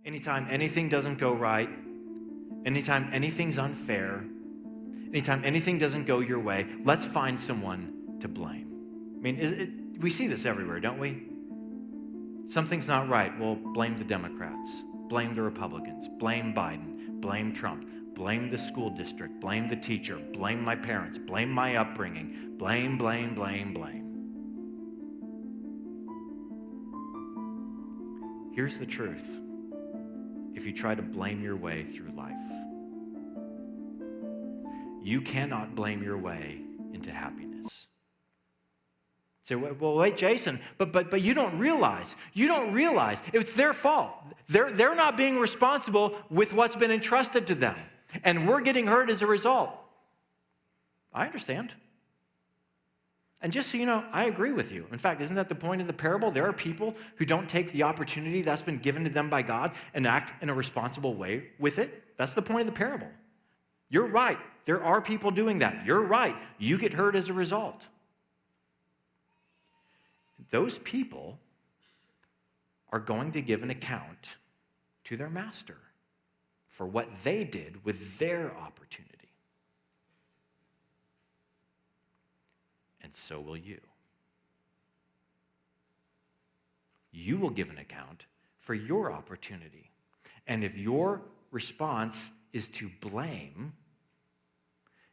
Anytime anything doesn't go right, anytime anything's unfair, anytime anything doesn't go your way, let's find someone to blame. I mean, we see this everywhere, don't we? Something's not right. Well, blame the Democrats, blame the Republicans, blame Biden, blame Trump, blame the school district, blame the teacher, blame my parents, blame my upbringing, blame, blame, blame, blame. Here's the truth. If you try to blame your way through life, you cannot blame your way into happiness. Say, well, wait, Jason, but you don't realize it's their fault. They're not being responsible with what's been entrusted to them, and we're getting hurt as a result. I understand. And just so you know, I agree with you. In fact, isn't that the point of the parable? There are people who don't take the opportunity that's been given to them by God and act in a responsible way with it. That's the point of the parable. You're right. There are people doing that. You're right. You get hurt as a result. Those people are going to give an account to their master for what they did with their opportunity. And so will you. You will give an account for your opportunity. And if your response is to blame,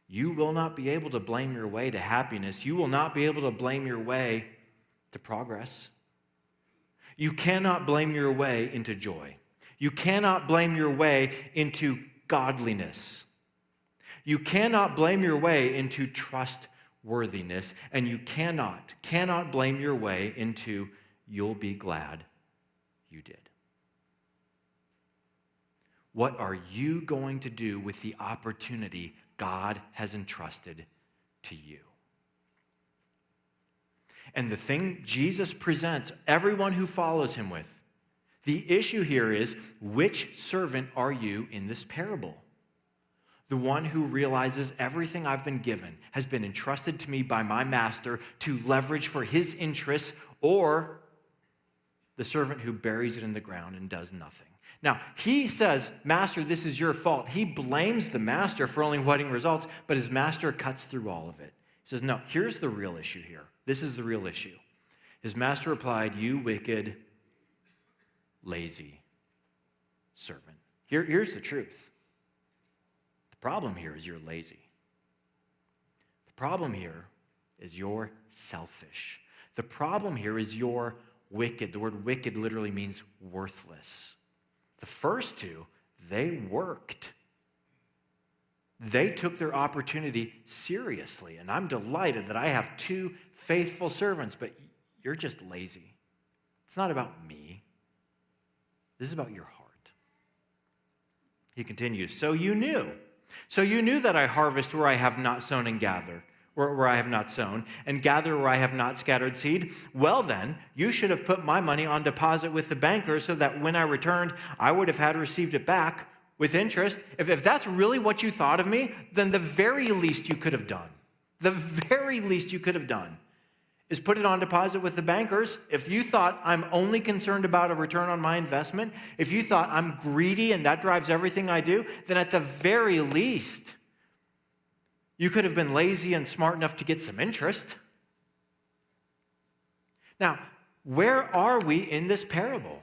you will not be able to blame your way to happiness. You will not be able to blame your way to progress. You cannot blame your way into joy. You cannot blame your way into godliness. You cannot blame your way into trustworthiness, and you cannot blame your way into you'll be glad you did. What are you going to do with the opportunity God has entrusted to you? And the thing Jesus presents everyone who follows him with, the issue here is, which servant are you in this parable? The one who realizes everything I've been given has been entrusted to me by my master to leverage for his interests, or the servant who buries it in the ground and does nothing? Now, he says, Master, this is your fault. He blames the master for only wanting results, but his master cuts through all of it. He says, no, here's the real issue here. This is the real issue. His master replied, you wicked, lazy servant. Here's the truth. The problem here is you're lazy. The problem here is you're selfish. The problem here is you're wicked. The word wicked literally means worthless. The first two, they worked. They took their opportunity seriously, and I'm delighted that I have two faithful servants, but you're just lazy. It's not about me. This is about your heart. He continues, so you knew that I harvest where I have not sown and gather, where I have not sown, and gather where I have not scattered seed. Well then, you should have put my money on deposit with the banker so that when I returned, I would have had received it back with interest. If that's really what you thought of me, then the very least you could have done, is put it on deposit with the bankers. If you thought I'm only concerned about a return on my investment, if you thought I'm greedy and that drives everything I do, then at the very least, you could have been lazy and smart enough to get some interest. Now, where are we in this parable?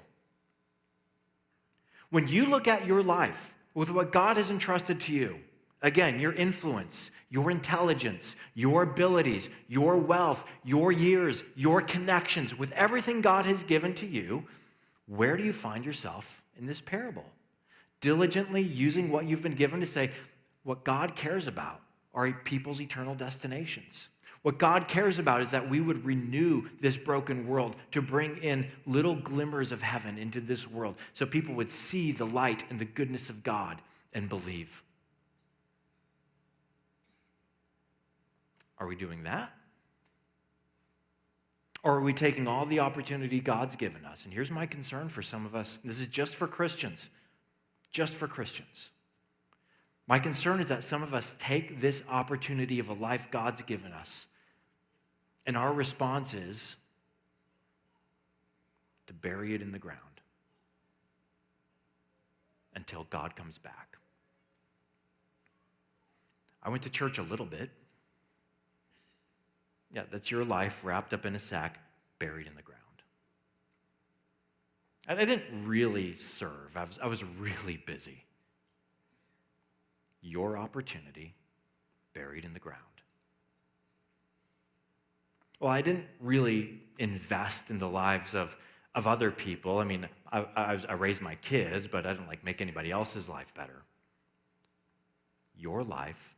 When you look at your life with what God has entrusted to you, again, your influence, your intelligence, your abilities, your wealth, your years, your connections, with everything God has given to you, where do you find yourself in this parable? Diligently using what you've been given to say, what God cares about are people's eternal destinations. What God cares about is that we would renew this broken world to bring in little glimmers of heaven into this world so people would see the light and the goodness of God and believe. Are we doing that? Or are we taking all the opportunity God's given us? And here's my concern for some of us. This is just for Christians. My concern is that some of us take this opportunity of a life God's given us, and our response is to bury it in the ground. until God comes back. I went to church a little bit. Yeah, that's your life wrapped up in a sack, buried in the ground. I didn't really serve. I was really busy. Your opportunity, buried in the ground. Well, I didn't really invest in the lives of other people. I mean, I raised my kids, but I didn't make anybody else's life better. Your life,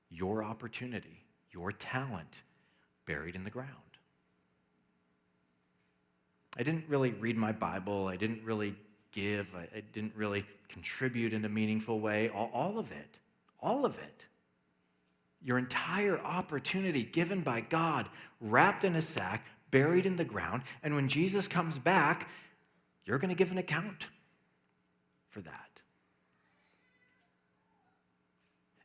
your opportunity, your talent, buried in the ground. I didn't really read my Bible. I didn't really give. I didn't really contribute in a meaningful way. All of it. Your entire opportunity given by God, wrapped in a sack, buried in the ground, and when Jesus comes back, you're going to give an account for that.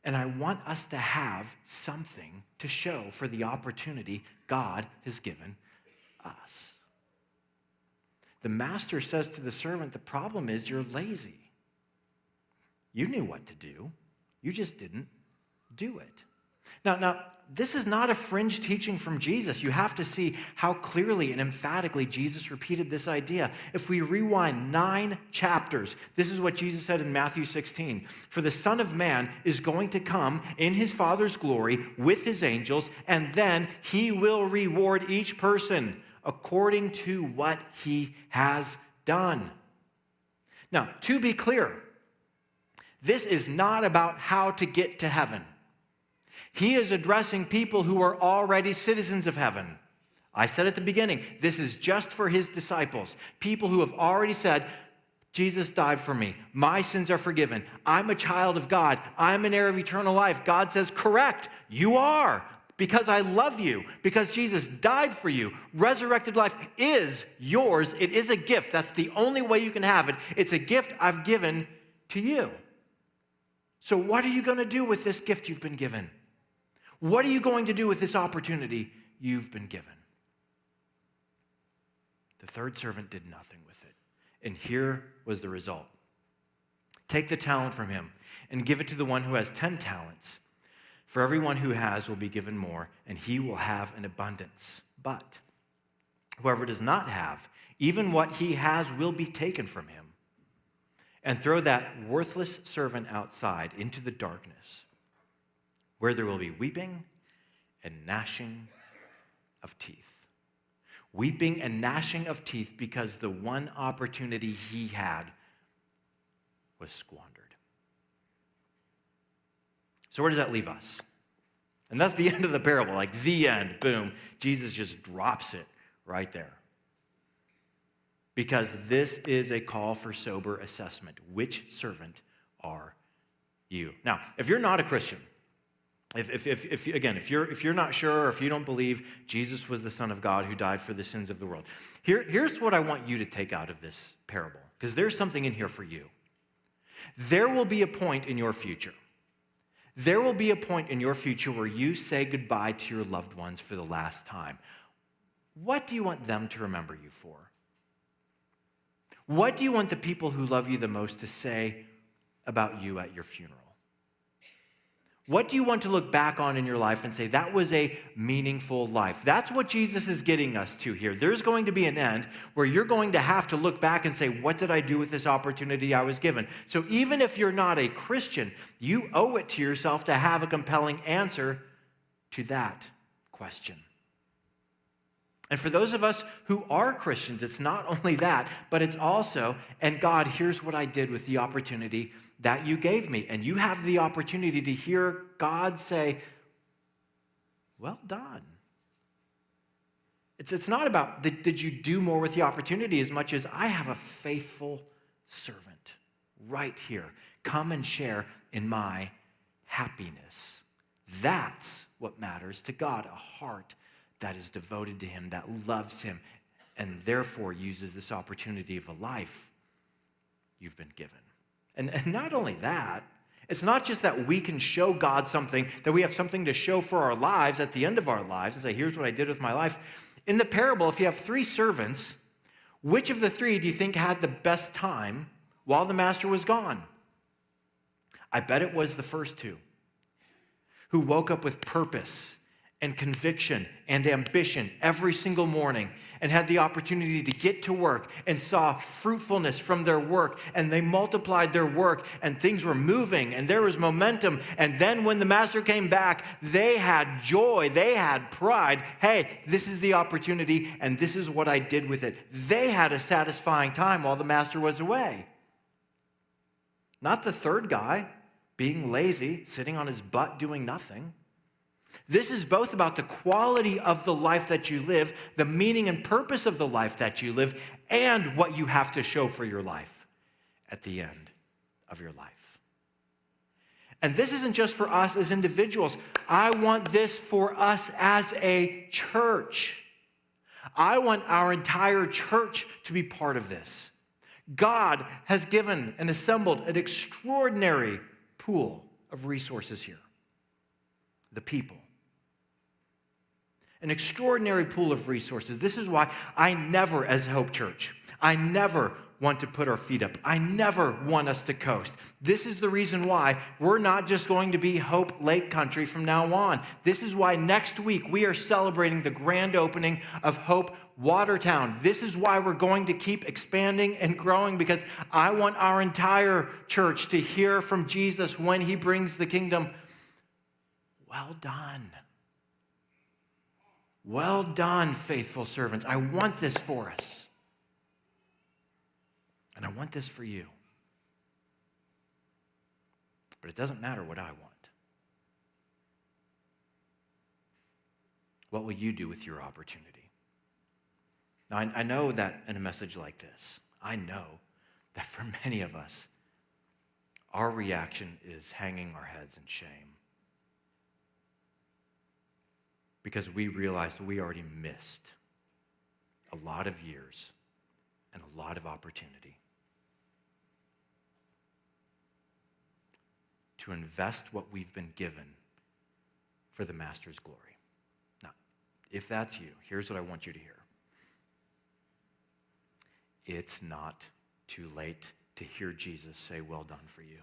And I want us to have something to show for the opportunity God has given us. The master says to the servant, the problem is you're lazy. You knew what to do. You just didn't do it. Now, this is not a fringe teaching from Jesus. You have to see how clearly and emphatically Jesus repeated this idea. If we rewind 9 chapters, this is what Jesus said in Matthew 16. For the Son of Man is going to come in his Father's glory with his angels, and then he will reward each person according to what he has done. Now, to be clear, this is not about how to get to heaven. He is addressing people who are already citizens of heaven. I said at the beginning, this is just for his disciples, people who have already said, Jesus died for me. My sins are forgiven. I'm a child of God. I'm an heir of eternal life. God says, correct, you are. Because I love you, because Jesus died for you. Resurrected life is yours. It is a gift. That's the only way you can have it. It's a gift I've given to you. So what are you going to do with this gift you've been given? What are you going to do with this opportunity you've been given? The third servant did nothing with it. And here was the result. Take the talent from him and give it to the one who has 10 talents. For everyone who has will be given more, and he will have an abundance. But whoever does not have, even what he has will be taken from him. And throw that worthless servant outside into the darkness, where there will be weeping and gnashing of teeth. Weeping and gnashing of teeth because the one opportunity he had was squandered. So where does that leave us? And that's the end of the parable, the end, boom. Jesus just drops it right there. Because this is a call for sober assessment. Which servant are you? Now, if you're not a Christian, if you're not sure or if you don't believe Jesus was the Son of God who died for the sins of the world, here's what I want you to take out of this parable, because there's something in here for you. There will be a point in your future. There will be a point in your future where you say goodbye to your loved ones for the last time. What do you want them to remember you for? What do you want the people who love you the most to say about you at your funeral? What do you want to look back on in your life and say, that was a meaningful life? That's what Jesus is getting us to here. There's going to be an end where you're going to have to look back and say, what did I do with this opportunity I was given? So even if you're not a Christian, you owe it to yourself to have a compelling answer to that question. And for those of us who are Christians, it's not only that, but it's also, and God, here's what I did with the opportunity that you gave me. And you have the opportunity to hear God say, well done. It's not about did you do more with the opportunity as much as I have a faithful servant right here. Come and share in my happiness. That's what matters to God, a heart that is devoted to him, that loves him, and therefore uses this opportunity of a life you've been given. And not only that, it's not just that we can show God something, that we have something to show for our lives at the end of our lives and say, here's what I did with my life. In the parable, if you have 3 servants, which of the 3 do you think had the best time while the master was gone? I bet it was the first two who woke up with purpose and conviction and ambition every single morning and had the opportunity to get to work and saw fruitfulness from their work, and they multiplied their work and things were moving and there was momentum. And then when the master came back, they had joy, they had pride. Hey, this is the opportunity and this is what I did with it. They had a satisfying time while the master was away. Not the third guy being lazy, sitting on his butt doing nothing. This is both about the quality of the life that you live, the meaning and purpose of the life that you live, and what you have to show for your life at the end of your life. And this isn't just for us as individuals. I want this for us as a church. I want our entire church to be part of this. God has given and assembled an extraordinary pool of resources here. The people. An extraordinary pool of resources. This is why I never, as Hope Church, I never want to put our feet up. I never want us to coast. This is the reason why we're not just going to be Hope Lake Country from now on. This is why next week we are celebrating the grand opening of Hope Watertown. This is why we're going to keep expanding and growing, because I want our entire church to hear from Jesus when he brings the kingdom. Well done. Well done, faithful servants. I want this for us. And I want this for you. But it doesn't matter what I want. What will you do with your opportunity? Now, I know that in a message like this, I know that for many of us, our reaction is hanging our heads in shame. Because we realized we already missed a lot of years and a lot of opportunity to invest what we've been given for the Master's glory. Now, if that's you, here's what I want you to hear. It's not too late to hear Jesus say, well done for you.